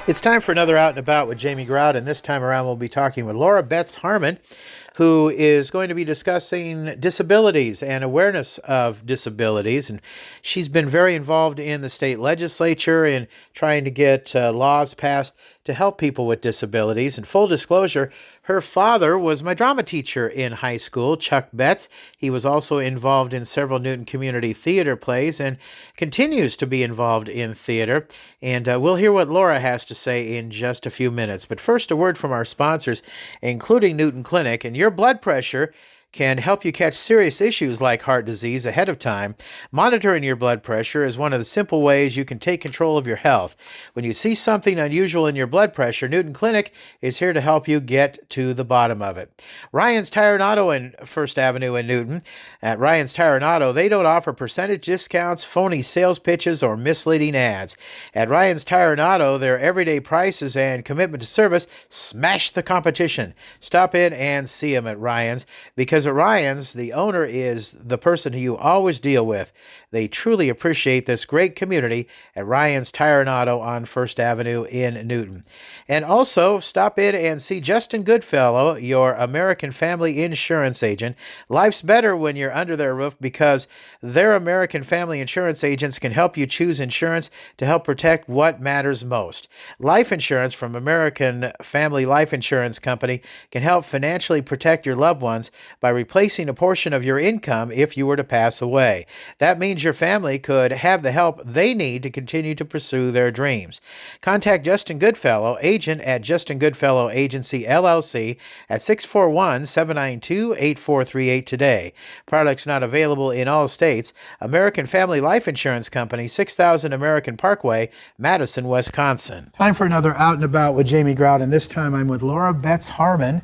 It's time for another Out and About with Jamie Grout, and this time around we'll be talking with Laura Betts Harman, who is going to be discussing disabilities and awareness of disabilities. And she's been very involved in the state legislature in trying to get laws passed to help people with disabilities. And full disclosure, her father was my drama teacher in high school, Chuck Betts. He was also involved in several Newton Community Theater plays and continues to be involved in theater. And we'll hear what Laura has to say in just a few minutes. But first, a word from our sponsors, including Newton Clinic. And your blood pressure can help you catch serious issues like heart disease ahead of time. Monitoring your blood pressure is one of the simple ways you can take control of your health. When you see something unusual in your blood pressure, Newton Clinic is here to help you get to the bottom of it. Ryan's Tire and Auto in First Avenue in Newton. At Ryan's Tire and Auto, they don't offer percentage discounts, phony sales pitches, or misleading ads. At Ryan's Tire and Auto, their everyday prices and commitment to service smash the competition. Stop in and see them at Ryan's, because at Ryan's, the owner is the person who you always deal with. They truly appreciate this great community at Ryan's Tire and Auto on First Avenue in Newton. And also, stop in and see Justin Goodfellow, your American Family Insurance agent. Life's better when you're under their roof because their American Family Insurance agents can help you choose insurance to help protect what matters most. Life insurance from American Family Life Insurance Company can help financially protect your loved ones by replacing a portion of your income if you were to pass away. That means your family could have the help they need to continue to pursue their dreams. Contact Justin Goodfellow, agent at Justin Goodfellow Agency, LLC, at 641-792-8438 today. Products not available in all states. American Family Life Insurance Company, 6000 American Parkway, Madison, Wisconsin. Time for another Out and About with Jamie Grout, and this time I'm with Laura Betts Harman.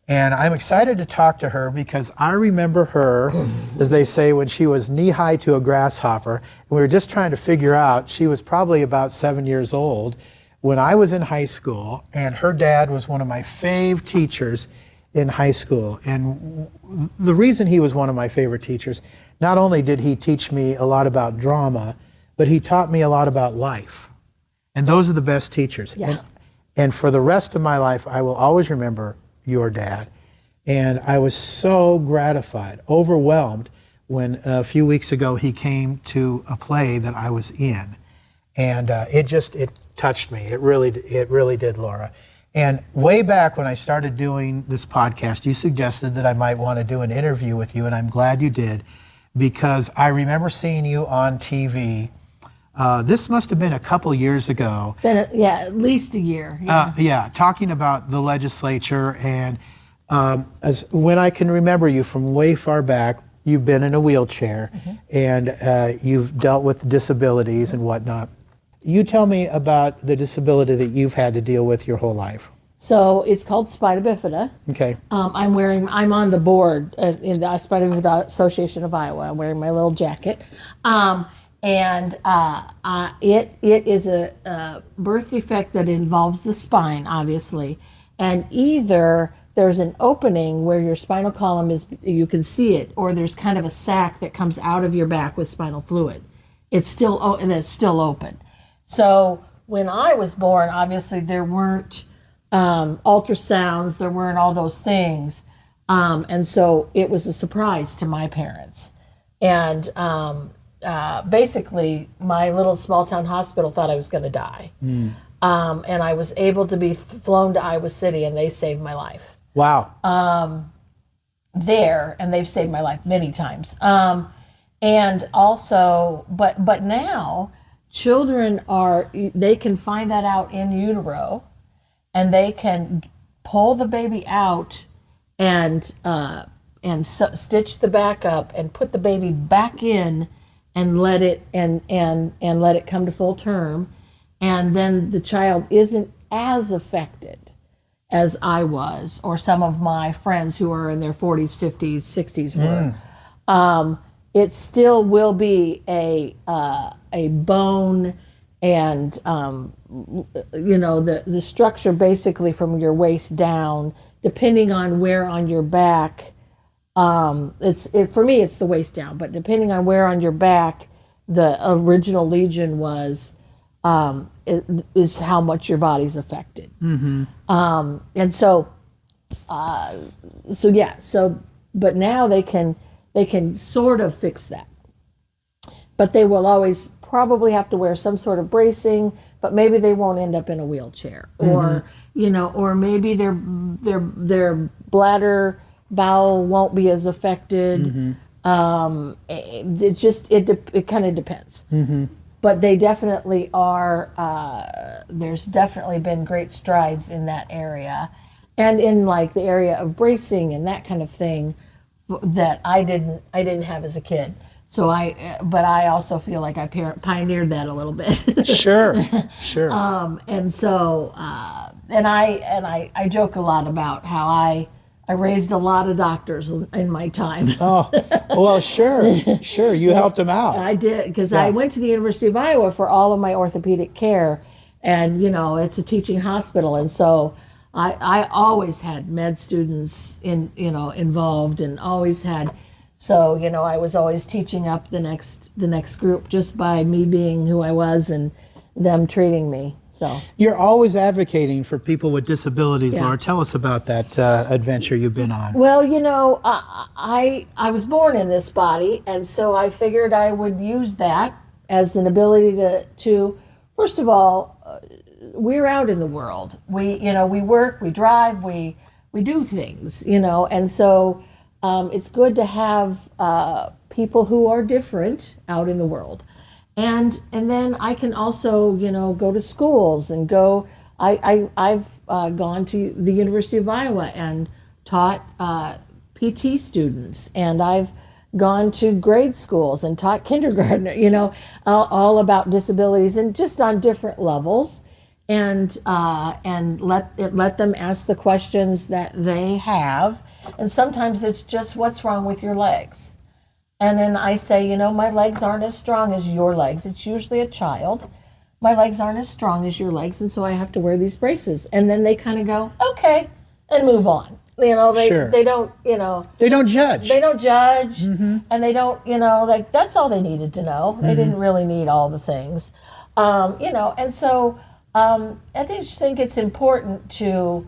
And I'm excited to talk to her because I remember her, as they say, when she was knee-high to a grasshopper. And we were just trying to figure out, she was probably about 7 years old when I was in high school, and her dad was one of my fave teachers in high school. And the reason he was one of my favorite teachers, not only did he teach me a lot about drama, but he taught me a lot about life. And those are the best teachers. Yeah. And for the rest of my life, I will always remember your dad. And I was so gratified, overwhelmed, when a few weeks ago he came to a play that I was in. And it touched me. It really did, Laura. And way back when I started doing this podcast, you suggested that I might want to do an interview with you, and I'm glad you did, because I remember seeing you on TV. This must have been a couple years ago. At least a year. Yeah. Talking about the legislature, and as when I can remember you from way far back, you've been in a wheelchair, and you've dealt with disabilities and whatnot. You tell me about the disability that you've had to deal with your whole life. So it's called Spina Bifida. Okay. I'm on the board in the Spina Bifida Association of Iowa. I'm wearing my little jacket. And it is a birth defect that involves the spine, obviously. And either there's an opening where your spinal column is, you can see it, or there's kind of a sac that comes out of your back with spinal fluid. It's still open. So when I was born, obviously there weren't ultrasounds, there weren't all those things. And so it was a surprise to my parents. And basically, my little small town hospital thought I was going to die. And I was able to be flown to Iowa City, and they saved my life. Wow. And they've saved my life many times. And also, but now, children they can find that out in utero, and they can pull the baby out and stitch the back up and put the baby back in and let it let it come to full term, and then the child isn't as affected as I was, or some of my friends who are in their 40s, 50s, 60s were. It still will be a bone, and the structure basically from your waist down, depending on where on your back For me, it's the waist down, but depending on where on your back the original lesion was, is how much your body's affected. And but now they can sort of fix that, but they will always probably have to wear some sort of bracing, but maybe they won't end up in a wheelchair, or or maybe their bladder bowel won't be as affected. It kind of depends. But they definitely are. There's definitely been great strides in that area, and in like the area of bracing and that kind of thing that I didn't have as a kid. So but I also feel like I pioneered that a little bit. Sure. And so, and I joke a lot about how I raised a lot of doctors in my time. Oh, well, sure. You helped them out. I did, because I went to the University of Iowa for all of my orthopedic care, and it's a teaching hospital, and so I always had med students involved, and always had. So I was always teaching up the next group just by me being who I was and them treating me. So you're always advocating for people with disabilities, Laura. Tell us about that adventure you've been on. Well, I was born in this body, and so I figured I would use that as an ability to first of all, we're out in the world. We work, we drive, we do things, and so it's good to have people who are different out in the world. And then I can also, go to schools and go. I've gone to the University of Iowa and taught PT students, and I've gone to grade schools and taught kindergarten. All about disabilities, and just on different levels, and let them ask the questions that they have. And sometimes it's just, what's wrong with your legs? And then I say, my legs aren't as strong as your legs. It's usually a child. My legs aren't as strong as your legs, and so I have to wear these braces. And then they kind of go, okay, and move on. They don't, They don't judge. They don't judge, and they don't, that's all they needed to know. They didn't really need all the things, And so I just think it's important to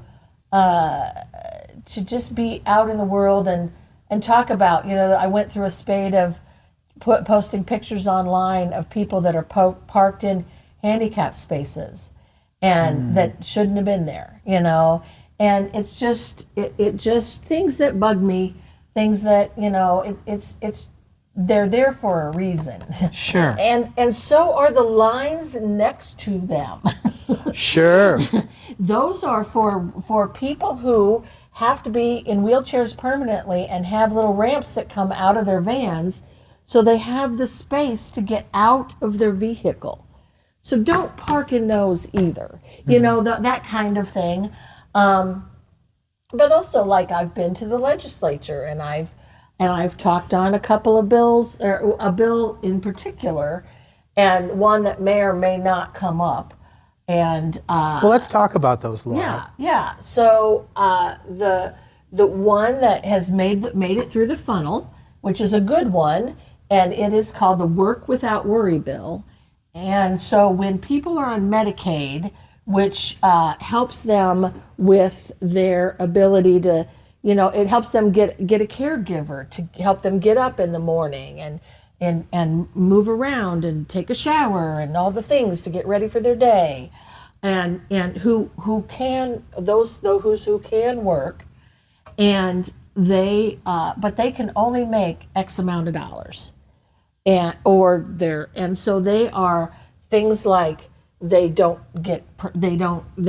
just be out in the world and talk about, I went through a spate of posting pictures online of people that are parked in handicapped spaces and that shouldn't have been there, and it's just, it just things that bug me, things that, they're there for a reason. Sure. And so are the lines next to them. Sure. Those are for people who have to be in wheelchairs permanently and have little ramps that come out of their vans, so they have the space to get out of their vehicle. So don't park in those either. That kind of thing. But also, like, I've been to the legislature, and I've talked on a couple of bills, or a bill in particular, and one that may or may not come up. And well, let's talk about those, Laura. Yeah. So the one that has made it through the funnel, which is a good one, and it is called the Work Without Worry bill. And so when people are on Medicaid, which helps them with their ability to, it helps them get a caregiver to help them get up in the morning and move around and take a shower and all the things to get ready for their day, and who can work, and but they can only make X amount of dollars, and so they are things like they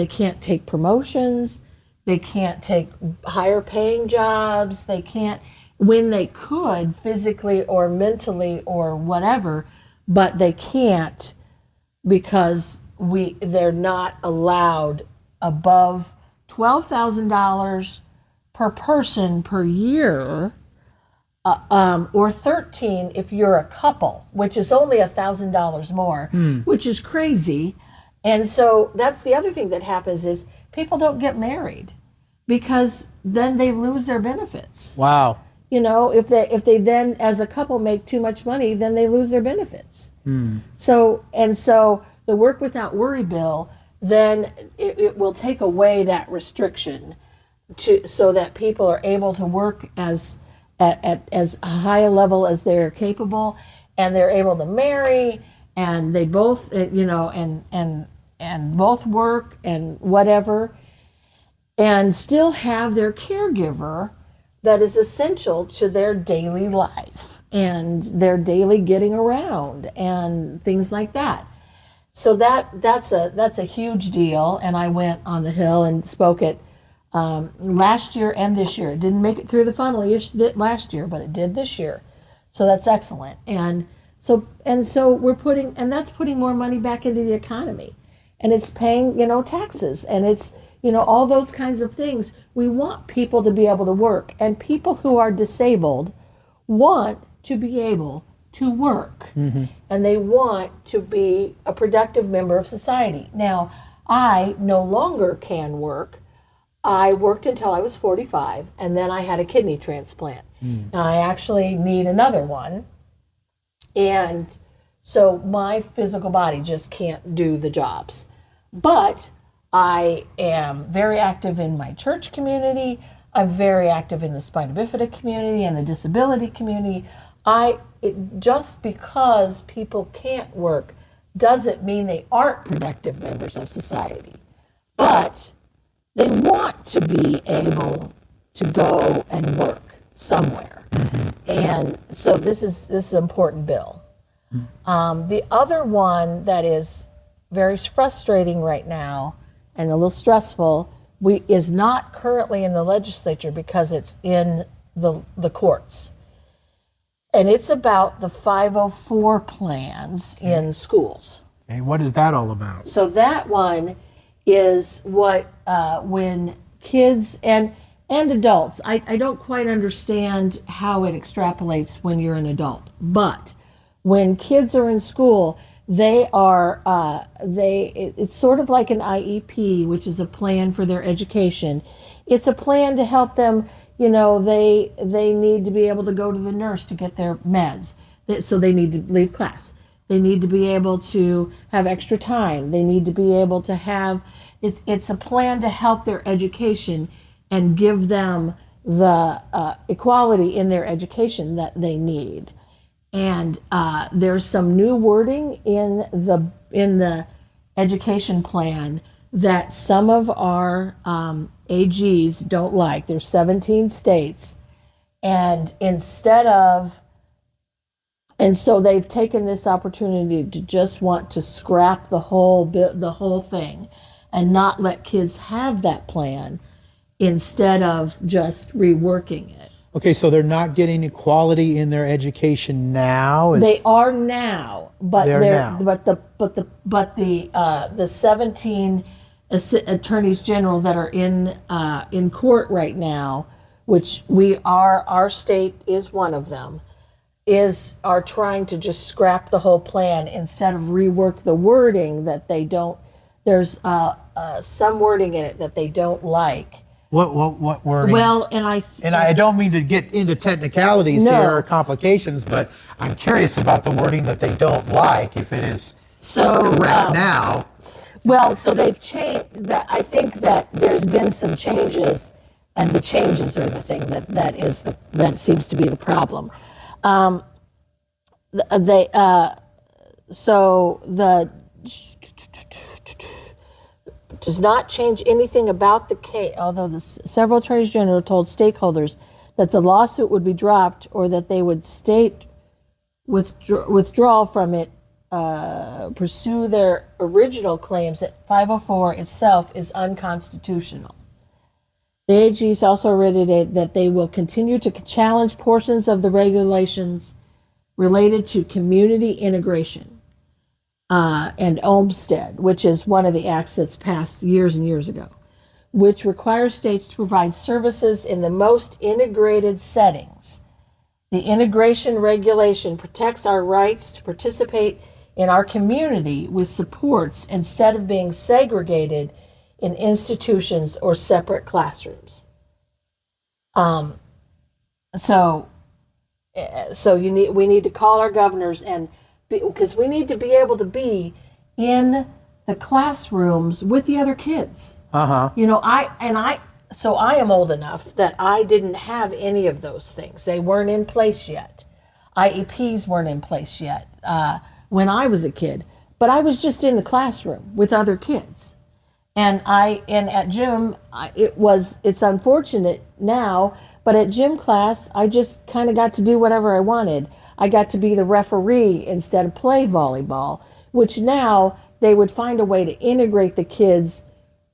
can't take promotions, they can't take higher paying jobs, they can't, when they could physically or mentally or whatever, but they can't because they're not allowed above $12,000 per person per year, or $13,000 if you're a couple, which is only $1,000 more, which is crazy. And so that's the other thing that happens is people don't get married because then they lose their benefits. Wow. if they then as a couple make too much money, then they lose their benefits. So the work without worry bill, then it will take away that restriction so that people are able to work at as high a level as they're capable, and they're able to marry, and they both and both work and whatever, and still have their caregiver that is essential to their daily life and their daily getting around and things like that. So that's a huge deal. And I went on the Hill and spoke it last year and this year. It didn't make it through the funnel last year, but it did this year. So that's excellent. And so we're that's putting more money back into the economy, and it's paying, taxes, and it's, all those kinds of things. We want people to be able to work, and people who are disabled want to be able to work, and they want to be a productive member of society. Now, I no longer can work. I worked until I was 45, and then I had a kidney transplant. And I actually need another one. And so my physical body just can't do the jobs. But I am very active in my church community. I'm very active in the Spina Bifida community and the disability community. Just because people can't work doesn't mean they aren't productive members of society. But they want to be able to go and work somewhere. And so this is an important bill. The other one that is very frustrating right now and a little stressful is not currently in the legislature because it's in the courts. And it's about the 504 plans in schools. Okay, what is that all about? So that one is what when kids and adults, I don't quite understand how it extrapolates when you're an adult, but when kids are in school, it's sort of like an IEP, which is a plan for their education. It's a plan to help them, they need to be able to go to the nurse to get their meds, so they need to leave class. They need to be able to have extra time. They need to be able to have, it's a plan to help their education and give them the equality in their education that they need. And there's some new wording in the education plan that some of our AGs don't like. There's 17 states, and so they've taken this opportunity to just want to scrap the whole thing and not let kids have that plan, instead of just reworking it. Okay, so they're not getting equality in their education now. They are now, but the 17 attorneys general that are in court right now, which our state is one of them, are trying to just scrap the whole plan instead of rework the wording that they don't. There's some wording in it that they don't like. What wording? Well, and I don't mean to get into technicalities here or complications, but I'm curious about the wording that they don't like, if it is correct now. Well, so they've changed that. I think that there's been some changes, and the changes are the thing that seems to be the problem. Does not change anything about the case, although several attorneys general told stakeholders that the lawsuit would be dropped or that they would state withdrawal from it, pursue their original claims that 504 itself is unconstitutional. The AGs also reiterated that they will continue to challenge portions of the regulations related to community integration and Olmstead, which is one of the acts that's passed years and years ago, which requires states to provide services in the most integrated settings. The integration regulation protects our rights to participate in our community with supports instead of being segregated in institutions or separate classrooms. So we need to call our governors, and because we need to be able to be in the classrooms with the other kids. You know, so I am old enough that I didn't have any of those things. They weren't in place yet. IEPs weren't in place yet when I was a kid. But I was just in the classroom with other kids. And at gym, it's unfortunate now, but at gym class, I just kind of got to do whatever I wanted. I got to be the referee instead of play volleyball, which now they would find a way to integrate the kids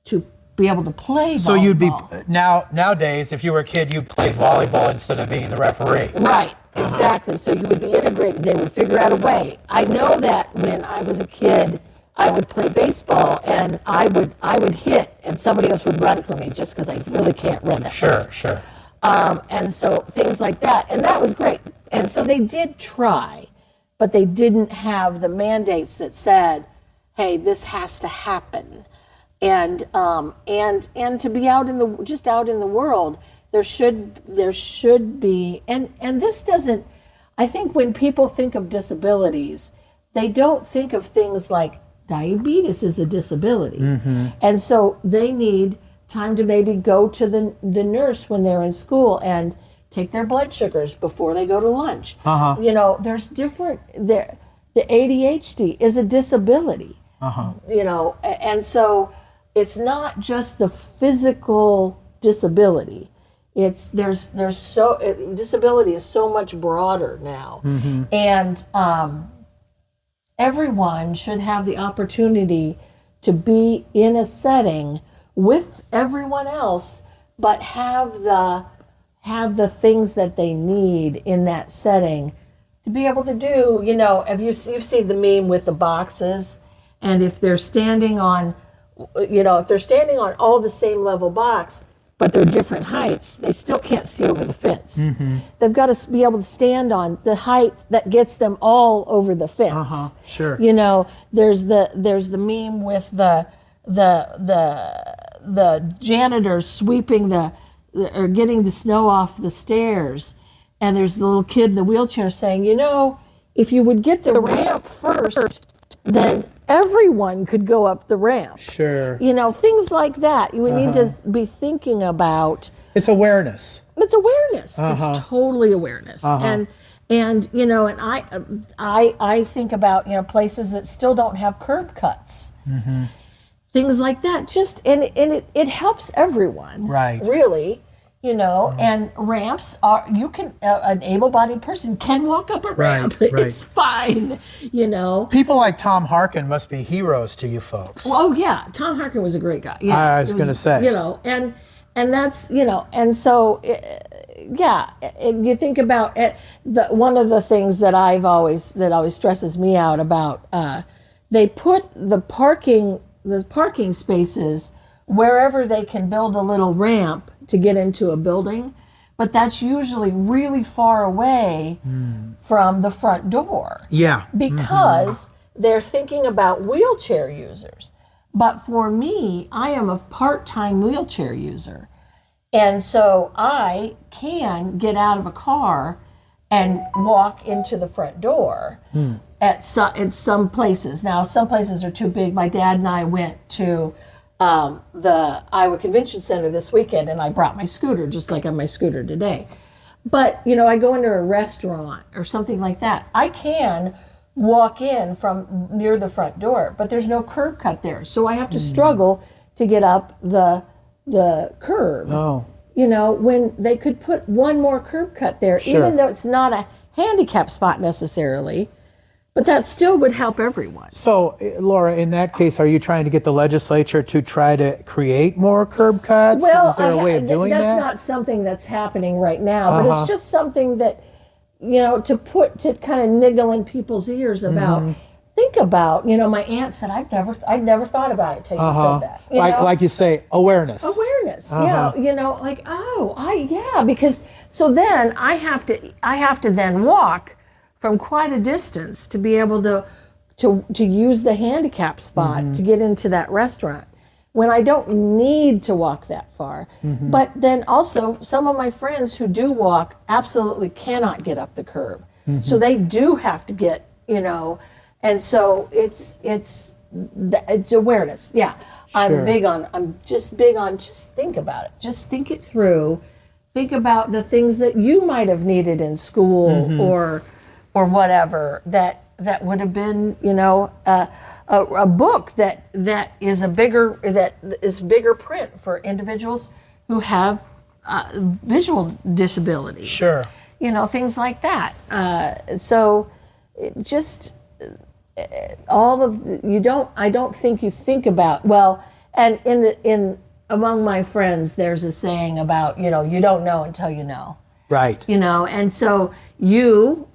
to be able to play volleyball. So you'd be, nowadays, if you were a kid, you'd play volleyball instead of being the referee. Right, exactly. So you would be integrated. They would figure out a way. I know that when I was a kid, I would play baseball and I would hit and somebody else would run for me just because I really can't run that fast. Sure. And so things like that. And that was great. And so they did try, but they didn't have the mandates that said, hey, this has to happen. And to be out in the world, there should be, and this doesn't, I think when people think of disabilities, they don't think of things like diabetes is a disability. And so they need time to maybe go to the nurse when they're in school and take their blood sugars before they go to lunch. You know, there's different, the ADHD is a disability. You know, and so it's not just the physical disability. Disability is so much broader now. And everyone should have the opportunity to be in a setting with everyone else, but have the things that they need in that setting to be able to do. You know, you've seen the meme with the boxes, and if they're standing on all the same level box, but they're different heights, they still can't see over the fence. They've got to be able to stand on the height that gets them all over the fence. Sure. You know, there's the meme with the janitors sweeping or getting the snow off the stairs, and there's the little kid in the wheelchair saying, you know, if you would get the ramp first, then everyone could go up the ramp. Sure. You know, things like that. We need to be thinking about. It's awareness. It's awareness. It's totally awareness. And you know, and I think about, you know, places that still don't have curb cuts. Things like that. Just and it helps everyone. Right. Really. You know, and ramps an able-bodied person can walk up a ramp. Right. It's fine, you know. People like Tom Harkin must be heroes to you folks. Well, oh yeah, Tom Harkin was a great guy. Yeah, I was going to say. You know, and that's, you know, and so, yeah, you think about it, one of the things that always stresses me out about, they put the parking spaces wherever they can build a little ramp to get into a building, but that's usually really far away from the front door. Yeah. Because they're thinking about wheelchair users. But for me, I am a part-time wheelchair user. And so I can get out of a car and walk into the front door at some places. Now, some places are too big. My dad and I went to the Iowa Convention Center this weekend, and I brought my scooter, just like on my scooter today. But, you know, I go into a restaurant or something like that. I can walk in from near the front door, but there's no curb cut there. So I have to struggle to get up the curb. Oh. You know, when they could put one more curb cut there, even though it's not a handicap spot necessarily, but that still would help everyone. So, Laura, in that case, are you trying to get the legislature to try to create more curb cuts? Well, is there a way of doing that? That's not something that's happening right now, but it's just something that, you know, to kind of niggle in people's ears about. Think about, you know, my aunt said, I'd never thought about it till you said that. Like you say, awareness. Awareness, yeah. You know, like, because so then I have to then walk from quite a distance to be able to use the handicap spot to get into that restaurant. when I don't need to walk that far. But then also some of my friends who do walk absolutely cannot get up the curb. So they do have to get, and so it's awareness. Yeah. Sure. I'm just big on just think about it. Just think it through. Think about the things that you might have needed in school or whatever that would have been, a book that is bigger print for individuals who have visual disabilities. Sure. Things like that. So just I don't think you think about, well, and among my friends, there's a saying about, you don't know until you know. Right. And so you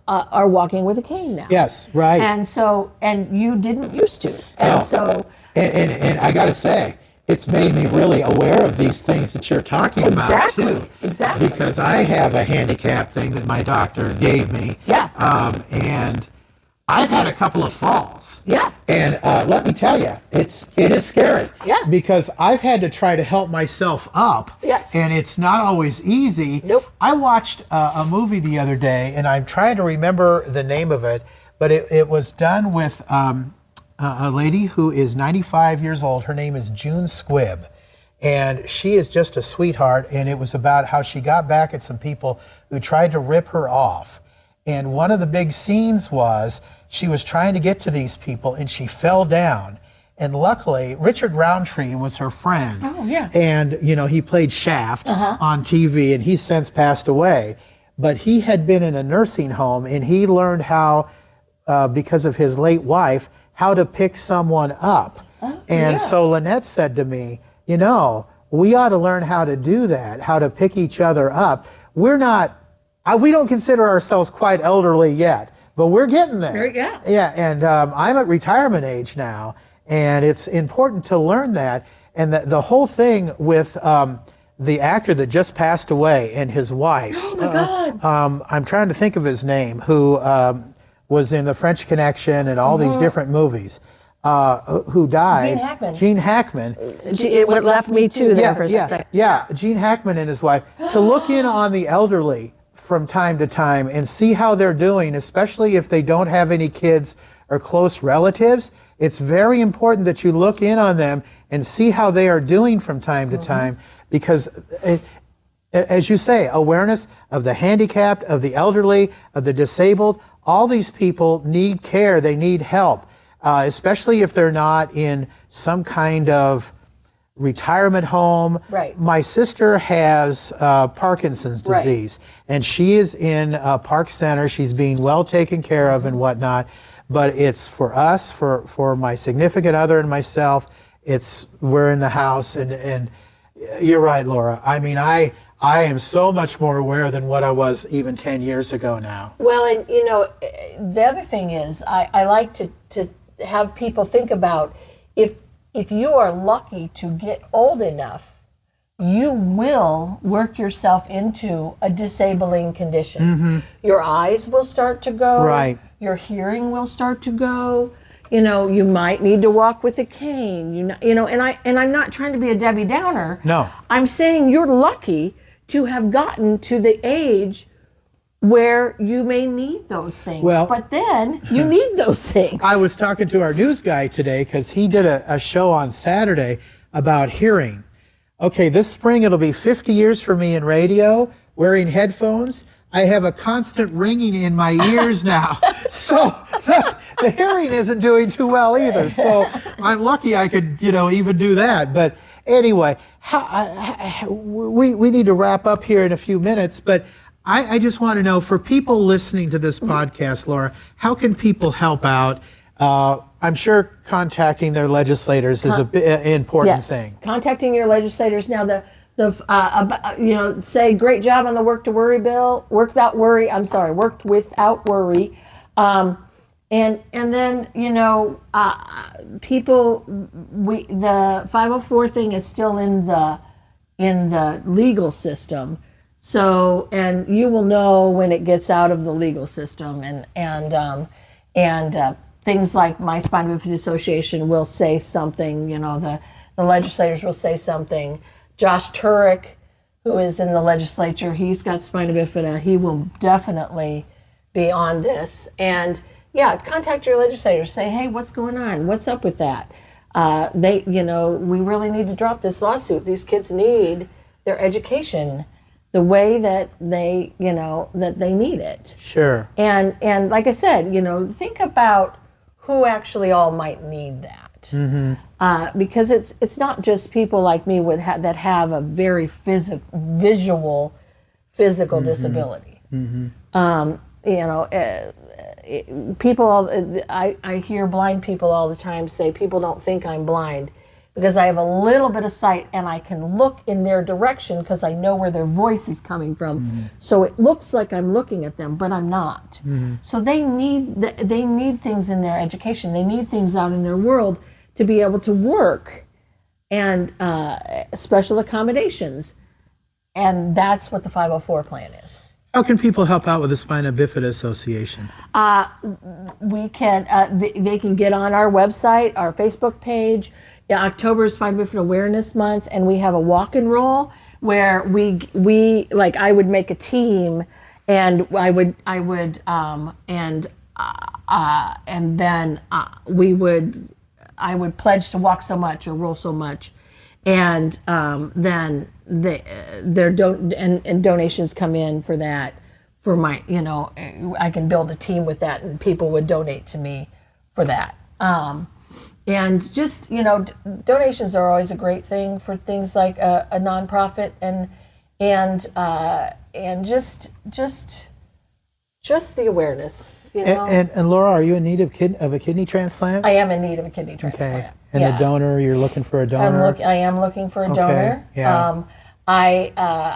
are walking with a cane now. Yes, right. And you didn't used to. And I got to say, it's made me really aware of these things that you're talking about too. Exactly. Because I have a handicap thing that my doctor gave me. Yeah. And I've had a couple of falls. Yeah. And let me tell you, it is scary. Yeah. Because I've had to try to help myself up. Yes. And it's not always easy. Nope. I watched a movie the other day, and I'm trying to remember the name of it, but it was done with a lady who is 95 years old. Her name is June Squibb. And she is just a sweetheart, and it was about how she got back at some people who tried to rip her off. And one of the big scenes was she was trying to get to these people, and she fell down. And luckily, Richard Roundtree was her friend. Oh, yeah. And, he played Shaft on TV, and he's since passed away. But he had been in a nursing home, and he learned how, because of his late wife, how to pick someone up. So Lynette said to me, we ought to learn how to do that, how to pick each other up. We don't consider ourselves quite elderly yet, but we're getting there. Yeah. Yeah, and I'm at retirement age now, and it's important to learn that. And the whole thing with the actor that just passed away and his wife. Oh my God. I'm trying to think of his name, who was in The French Connection and all these different movies. Who died? Gene Hackman. It left me too there for a second. Yeah, Gene Hackman and his wife. To look in on the elderly from time to time and see how they're doing, especially if they don't have any kids or close relatives, it's very important that you look in on them and see how they are doing from time to time, because as you say, awareness of the handicapped, of the elderly, of the disabled, all these people need care, they need help. Especially if they're not in some kind of retirement home. Right. My sister has Parkinson's disease, and she is in Park Center. She's being well taken care of and whatnot. But it's for us, for my significant other and myself, we're in the house. And you're right, Laura. I mean, I am so much more aware than what I was even 10 years ago now. Well, and the other thing is, I like to have people think about, if you are lucky to get old enough, you will work yourself into a disabling condition. Your eyes will start to go. Right. Your hearing will start to go. You might need to walk with a cane. And I'm not trying to be a Debbie Downer. No. I'm saying you're lucky to have gotten to the age where you may need those things. Well, but then you need those things. I was talking to our news guy today because he did a show on Saturday about hearing. Okay, this spring it'll be 50 years for me in radio, wearing headphones. I have a constant ringing in my ears now. So the hearing isn't doing too well either. So I'm lucky I could, even do that. But anyway, we need to wrap up here in a few minutes, but I just want to know, for people listening to this podcast, Laura, how can people help out? I'm sure contacting their legislators is an important thing. Contacting your legislators. Now, say great job on the work without worry. And then, people, the 504 thing is still in the legal system. So, and you will know when it gets out of the legal system, and things like my Spina Bifida Association will say something, the legislators will say something. Josh Turek, who is in the legislature, he's got spina bifida. He will definitely be on this. And yeah, contact your legislators. Say, hey, what's going on? What's up with that? We really need to drop this lawsuit. These kids need their education the way that they need it. Sure. And like I said, think about who actually all might need that. Because it's not just people like me that have a very visual physical disability. People, I hear blind people all the time say, people don't think I'm blind because I have a little bit of sight and I can look in their direction because I know where their voice is coming from. So it looks like I'm looking at them, but I'm not. So they need things in their education. They need things out in their world to be able to work, and special accommodations. And that's what the 504 plan is. How can people help out with the Spina Bifida Association? We can. They can get on our website, our Facebook page. October is Spina Bifida Awareness Month, and we have a walk and roll where we like I would make a team, and then I would pledge to walk so much or roll so much, and then donations come in for that. For my, I can build a team with that, and people would donate to me for that. And just donations are always a great thing for things like a nonprofit, and just the awareness. And Laura, are you in need of a kidney transplant? I am in need of a kidney transplant. Okay. And a donor, you're looking for a donor? I am looking for a donor. Yeah. I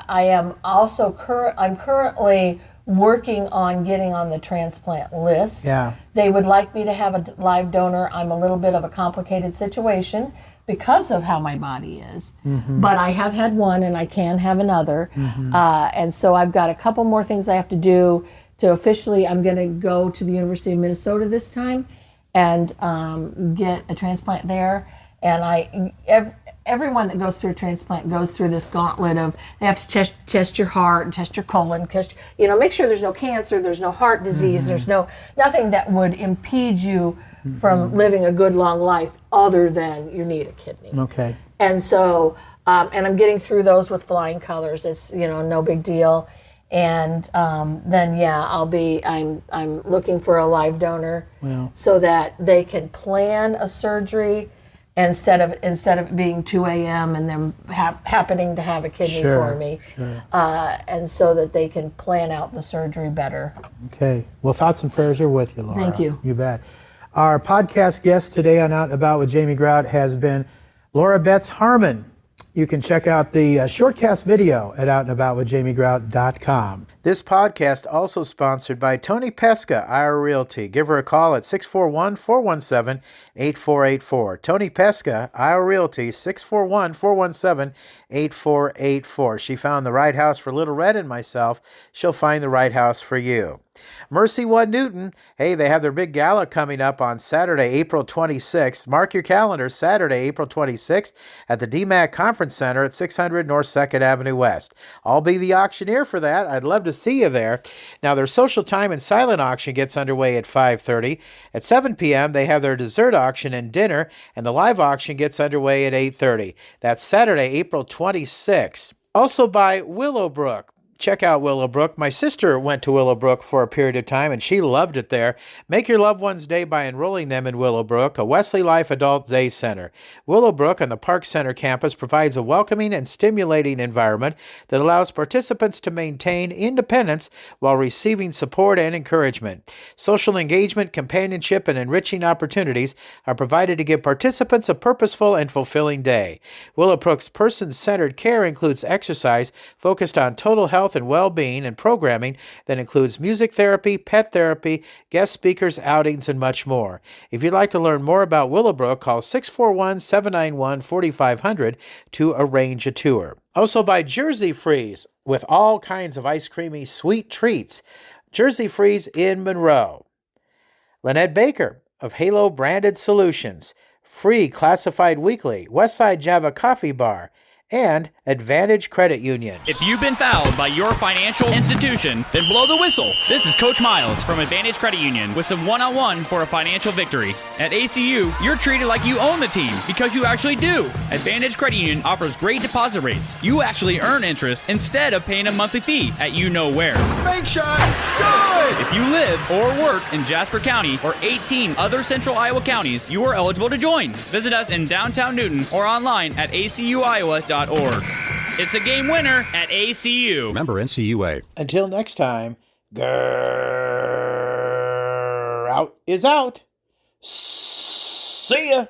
am also I'm currently working on getting on the transplant list. Yeah. They would like me to have a live donor. I'm a little bit of a complicated situation because of how my body is. But I have had one and I can have another. And so I've got a couple more things I have to do to officially, I'm going to go to the University of Minnesota this time and get a transplant there. And everyone that goes through a transplant goes through this gauntlet of they have to test your heart and test your colon, make sure there's no cancer, there's no heart disease, there's nothing that would impede you from living a good long life other than you need a kidney. Okay. And so, and I'm getting through those with flying colors. It's no big deal. And then I'm looking for a live donor so that they can plan a surgery instead of it being 2 a.m. and them happening to have a kidney for me. Sure. And so that they can plan out the surgery better. Okay. Well, thoughts and prayers are with you, Laura. Thank you. You bet. Our podcast guest today on Out and About with Jamie Grout has been Laura Betts Harman. You can check out the shortcast video at outandaboutwithjamiegrout.com. This podcast also sponsored by Tony Pesca, IR Realty. Give her a call at 641-417-8484. Tony Pesca, IR Realty, 641-417-8484. She found the right house for Little Red and myself. She'll find the right house for you. Mercy One Newton, hey, they have their big gala coming up on Saturday, April 26th. Mark your calendar, Saturday, April 26th at the DMAC Conference Center at 600 North 2nd Avenue West. I'll be the auctioneer for that. I'd love to see you there. Now, their social time and silent auction gets underway at 5:30. At 7 p.m., they have their dessert auction and dinner, and the live auction gets underway at 8:30. That's Saturday, April 26th. Also by Willowbrook. Check out Willowbrook. My sister went to Willowbrook for a period of time, and she loved it there. Make your loved one's day by enrolling them in Willowbrook, a Wesley Life Adult Day Center. Willowbrook on the Park Center campus provides a welcoming and stimulating environment that allows participants to maintain independence while receiving support and encouragement. Social engagement, companionship, and enriching opportunities are provided to give participants a purposeful and fulfilling day. Willowbrook's person-centered care includes exercise focused on total health and well-being and programming that includes music therapy, pet therapy, guest speakers, outings, and much more. If you'd like to learn more about Willowbrook, call 641-791-4500 to arrange a tour. Also by Jersey Freeze, with all kinds of ice creamy sweet treats. Jersey Freeze in Monroe. Lynette Baker of Halo Branded Solutions. free classified weekly, Westside Java Coffee Bar, and Advantage Credit Union. If you've been fouled by your financial institution, then blow the whistle. This is Coach Miles from Advantage Credit Union with some one-on-one for a financial victory. At ACU, you're treated like you own the team because you actually do. Advantage Credit Union offers great deposit rates. You actually earn interest instead of paying a monthly fee at you know where. Big shot, good! If you live or work in Jasper County or 18 other central Iowa counties, you are eligible to join. Visit us in downtown Newton or online at acuiowa.org. It's a game winner at ACU. Member NCUA. Until next time, out is out. See ya.